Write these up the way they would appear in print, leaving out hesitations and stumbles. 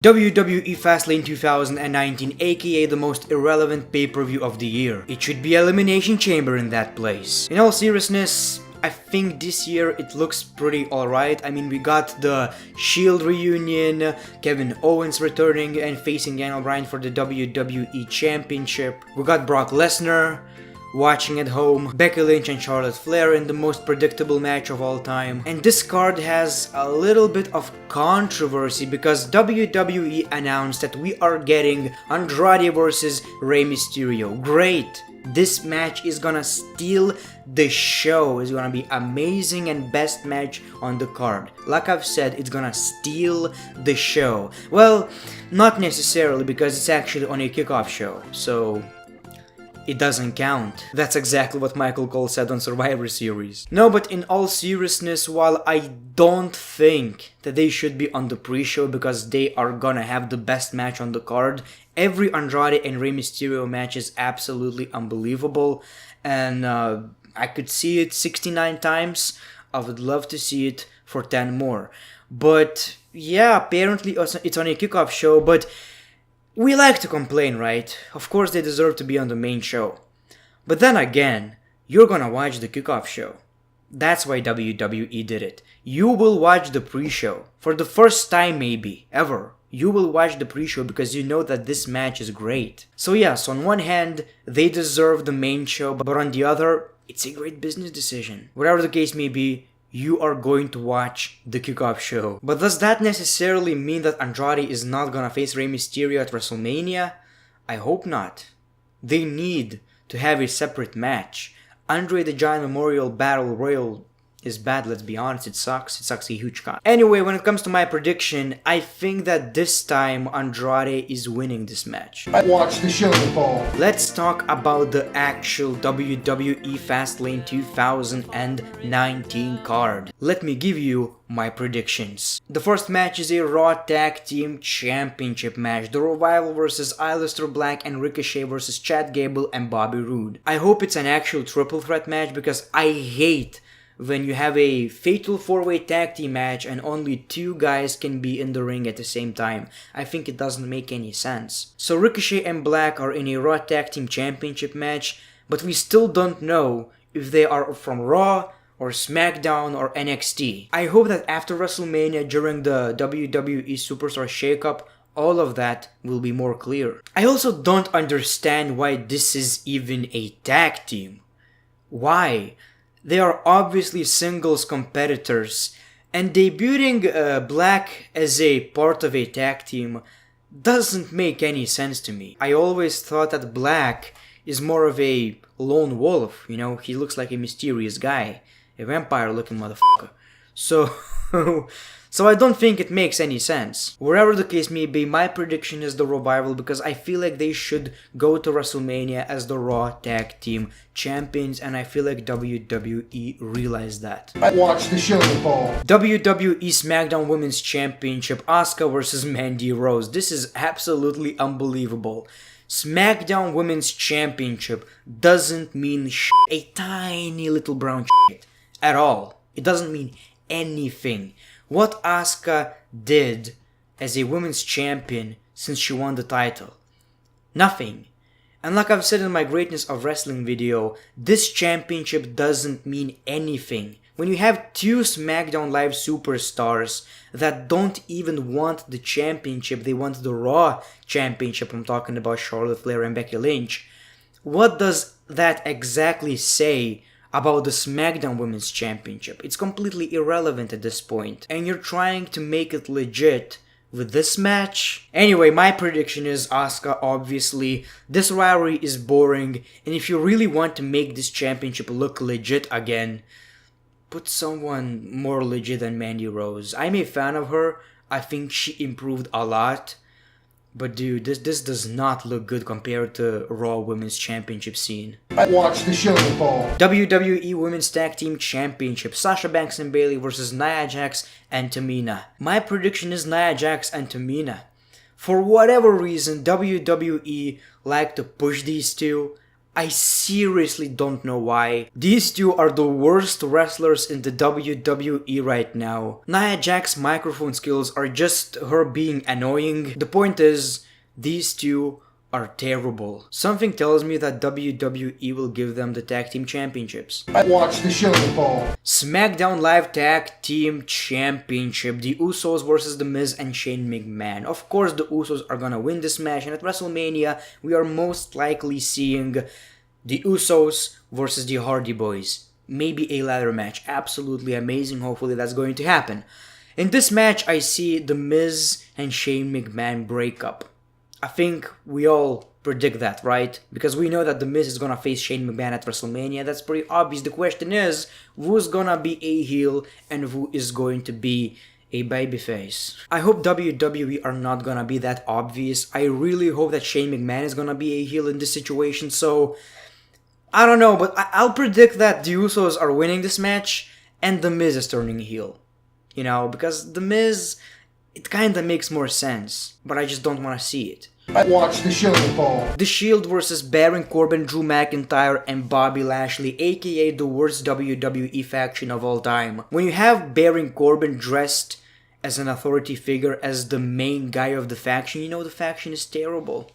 WWE Fastlane 2019, aka the most irrelevant pay-per-view of the year. It should be Elimination Chamber in that place. In all seriousness, I think this year it looks pretty alright. I mean, we got the Shield reunion, Kevin Owens returning and facing Bryan for the WWE Championship. We got Brock Lesnar watching at home, Becky Lynch and Charlotte Flair in the most predictable match of all time. And this card has a little bit of controversy because WWE announced that we are getting Andrade versus Rey Mysterio. Great! This match is gonna steal the show. It's gonna be amazing and best match on the card. Like I've said, it's gonna steal the show. Well, not necessarily because it's actually on a kickoff show, so it doesn't count. That's exactly what Michael Cole said on Survivor Series. No, but in all seriousness, while I don't think that they should be on the pre-show because they are gonna have the best match on the card, every Andrade and Rey Mysterio match is absolutely unbelievable, and I could see it 69 times. I would love to see it for 10 more. But yeah, apparently it's on a kickoff show, but we like to complain, right? Of course they deserve to be on the main show. But then again, you're gonna watch the kickoff show. That's why WWE did it. You will watch the pre-show. For the first time maybe, ever. You will watch the pre-show because you know that this match is great. So yes, on one hand, they deserve the main show, but on the other, it's a great business decision. Whatever the case may be, you are going to watch the kickoff show. But does that necessarily mean that Andrade is not gonna face Rey Mysterio at WrestleMania? I hope not. They need to have a separate match. Andre the Giant Memorial Battle Royal is bad, let's be honest, it sucks a huge con. Anyway, when it comes to my prediction, I think that this time Andrade is winning this match. I watched the show, Paul. Let's talk about the actual WWE Fastlane 2019 card. Let me give you my predictions. The first match is a Raw Tag Team Championship match. The Revival versus Aleister Black and Ricochet versus Chad Gable and Bobby Roode. I hope it's an actual triple threat match because I hate when you have a fatal 4-way tag team match and only two guys can be in the ring at the same time. I think it doesn't make any sense. So Ricochet and Black are in a Raw Tag Team Championship match, but we still don't know if they are from Raw or SmackDown or NXT. I hope that after WrestleMania during the WWE Superstar Shakeup, all of that will be more clear. I also don't understand why this is even a tag team. Why? They are obviously singles competitors, and debuting Black as a part of a tag team doesn't make any sense to me. I always thought that Black is more of a lone wolf, you know, he looks like a mysterious guy, a vampire looking motherfucker. So I don't think it makes any sense. Wherever the case may be, my prediction is the Revival because I feel like they should go to WrestleMania as the Raw Tag Team Champions, and I feel like WWE realized that. I watched the show, Paul. WWE SmackDown Women's Championship, Asuka versus Mandy Rose. This is absolutely unbelievable. SmackDown Women's Championship doesn't mean a tiny little brown at all. It doesn't mean anything. What Asuka did as a women's champion since she won the title? Nothing. And like I've said in my Greatness of Wrestling video, this championship doesn't mean anything. When you have two SmackDown Live superstars that don't even want the championship, they want the Raw championship, I'm talking about Charlotte Flair and Becky Lynch, what does that exactly say about the SmackDown Women's Championship? It's completely irrelevant at this point, and you're trying to make it legit with this match? Anyway, my prediction is Asuka, obviously. This rivalry is boring, and if you really want to make this championship look legit again, put someone more legit than Mandy Rose. I'm a fan of her, I think she improved a lot. But dude, this does not look good compared to Raw Women's Championship scene. I watched the show, Paul. WWE Women's Tag Team Championship, Sasha Banks and Bayley versus Nia Jax and Tamina. My prediction is Nia Jax and Tamina. For whatever reason, WWE like to push these two. I seriously don't know why. These two are the worst wrestlers in the WWE right now. Nia Jax's microphone skills are just her being annoying. The point is, these two are terrible. Something tells me that WWE will give them the tag team championships. Watch the show, Paul. SmackDown Live Tag Team Championship. The Usos versus The Miz and Shane McMahon. Of course, the Usos are gonna win this match, and at WrestleMania, we are most likely seeing the Usos versus the Hardy Boys. Maybe a ladder match. Absolutely amazing. Hopefully that's going to happen. In this match, I see The Miz and Shane McMahon break up. I think we all predict that, right? Because we know that The Miz is gonna face Shane McMahon at WrestleMania. That's pretty obvious. The question is, who's gonna be a heel and who is going to be a babyface? I hope WWE are not gonna be that obvious. I really hope that Shane McMahon is gonna be a heel in this situation. So, I don't know, but I'll predict that the Usos are winning this match and The Miz is turning heel. You know, because The Miz, it kinda makes more sense, but I just don't wanna see it. Watch the show, Paul. The Shield versus Baron Corbin, Drew McIntyre, and Bobby Lashley, aka the worst WWE faction of all time. When you have Baron Corbin dressed as an authority figure, as the main guy of the faction, you know the faction is terrible.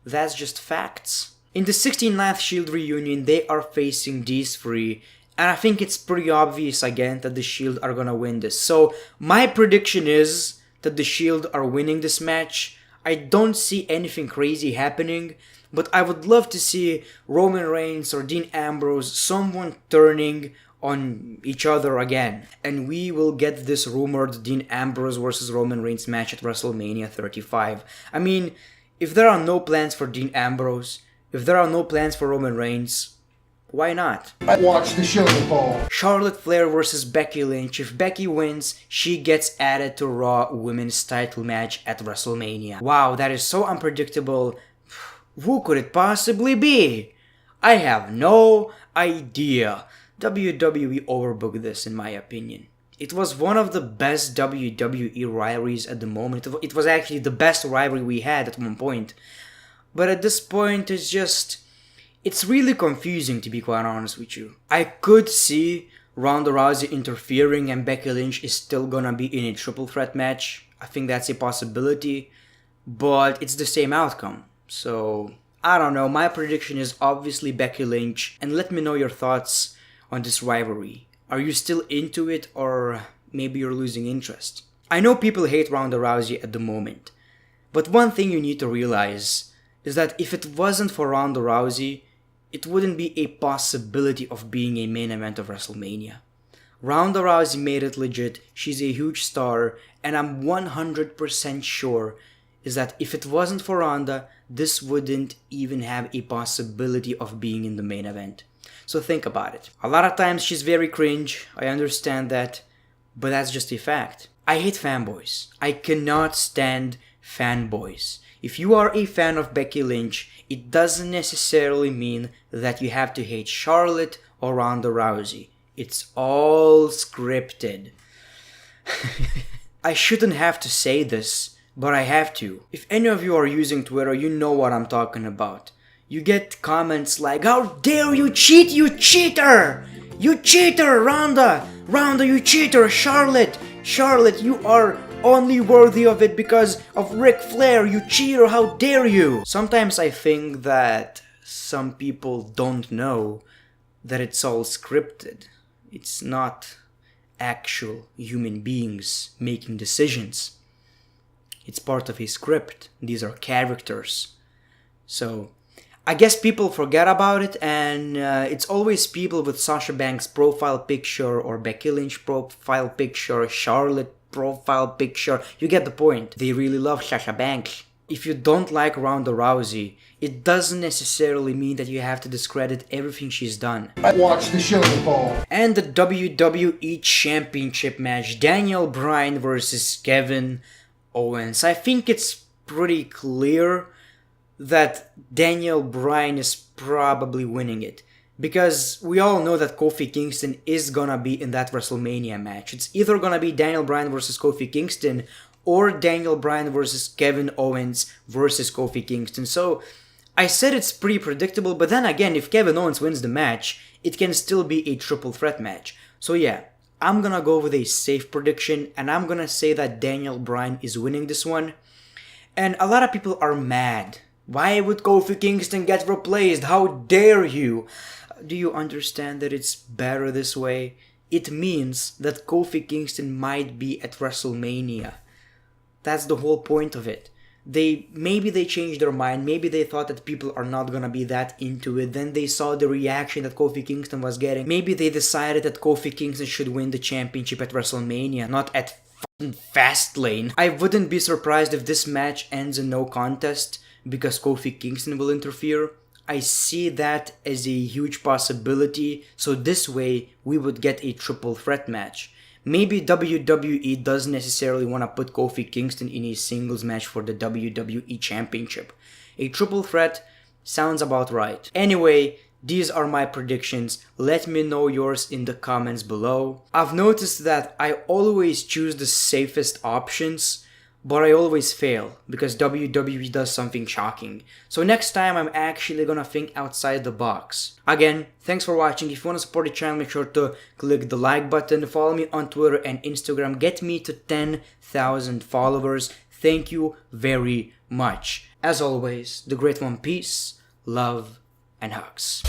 That's just facts. In the 69th Shield reunion, they are facing these three, and I think it's pretty obvious again that the Shield are gonna win this. So my prediction is that the Shield are winning this match. I don't see anything crazy happening, but I would love to see Roman Reigns or Dean Ambrose, someone turning on each other again. And we will get this rumored Dean Ambrose versus Roman Reigns match at WrestleMania 35. I mean, if there are no plans for Dean Ambrose, if there are no plans for Roman Reigns, why not? Watch the show, Paul. Charlotte Flair versus Becky Lynch. If Becky wins, she gets added to Raw Women's title match at WrestleMania. Wow, that is so unpredictable. Who could it possibly be? I have no idea. WWE overbooked this, in my opinion. It was one of the best WWE rivalries at the moment. It was actually the best rivalry we had at one point. But at this point, it's really confusing, to be quite honest with you. I could see Ronda Rousey interfering and Becky Lynch is still gonna be in a triple threat match. I think that's a possibility, but it's the same outcome. So, I don't know. My prediction is obviously Becky Lynch, and let me know your thoughts on this rivalry. Are you still into it, or maybe you're losing interest? I know people hate Ronda Rousey at the moment, but one thing you need to realize is that if it wasn't for Ronda Rousey, it wouldn't be a possibility of being a main event of WrestleMania. Ronda Rousey made it legit, she's a huge star, and I'm 100% sure is that if it wasn't for Ronda, this wouldn't even have a possibility of being in the main event. So think about it. A lot of times she's very cringe, I understand that, but that's just a fact. I hate fanboys. I cannot stand fanboys. If you are a fan of Becky Lynch, it doesn't necessarily mean that you have to hate Charlotte or Ronda Rousey. It's all scripted. I shouldn't have to say this, but I have to. If any of you are using Twitter, you know what I'm talking about. You get comments like, "How dare you cheat, you cheater! You cheater, Ronda! Ronda, you cheater! Charlotte! Charlotte, you are only worthy of it because of Ric Flair, you cheater, how dare you!" Sometimes I think that some people don't know that it's all scripted. It's not actual human beings making decisions. It's part of a script. These are characters. So, I guess people forget about it, and it's always people with Sasha Banks' profile picture or Becky Lynch profile picture, Charlotte profile picture. You get the point. They really love Sasha Banks. If you don't like Ronda Rousey, it doesn't necessarily mean that you have to discredit everything she's done. Watch the show, Paul. And the WWE Championship match, Daniel Bryan versus Kevin Owens. I think it's pretty clear that Daniel Bryan is probably winning it, because we all know that Kofi Kingston is gonna be in that WrestleMania match. It's either gonna be Daniel Bryan versus Kofi Kingston or Daniel Bryan versus Kevin Owens versus Kofi Kingston. So I said it's pretty predictable, but then again, if Kevin Owens wins the match, it can still be a triple threat match. So yeah, I'm gonna go with a safe prediction, and I'm gonna say that Daniel Bryan is winning this one. And a lot of people are mad. Why would Kofi Kingston get replaced? How dare you? Do you understand that it's better this way? It means that Kofi Kingston might be at WrestleMania. That's the whole point of it. Maybe they changed their mind, maybe they thought that people are not gonna be that into it, then they saw the reaction that Kofi Kingston was getting, maybe they decided that Kofi Kingston should win the championship at WrestleMania, not at fucking Fastlane. I wouldn't be surprised if this match ends in no contest, because Kofi Kingston will interfere. I see that as a huge possibility, so this way we would get a triple threat match. Maybe WWE doesn't necessarily want to put Kofi Kingston in a singles match for the WWE Championship. A triple threat sounds about right. Anyway, these are my predictions. Let me know yours in the comments below. I've noticed that I always choose the safest options, but I always fail because WWE does something shocking. So next time I'm actually gonna think outside the box. Again, thanks for watching. If you wanna support the channel, make sure to click the like button, follow me on Twitter and Instagram, get me to 10,000 followers. Thank you very much. As always, the great one, peace, love, and hugs.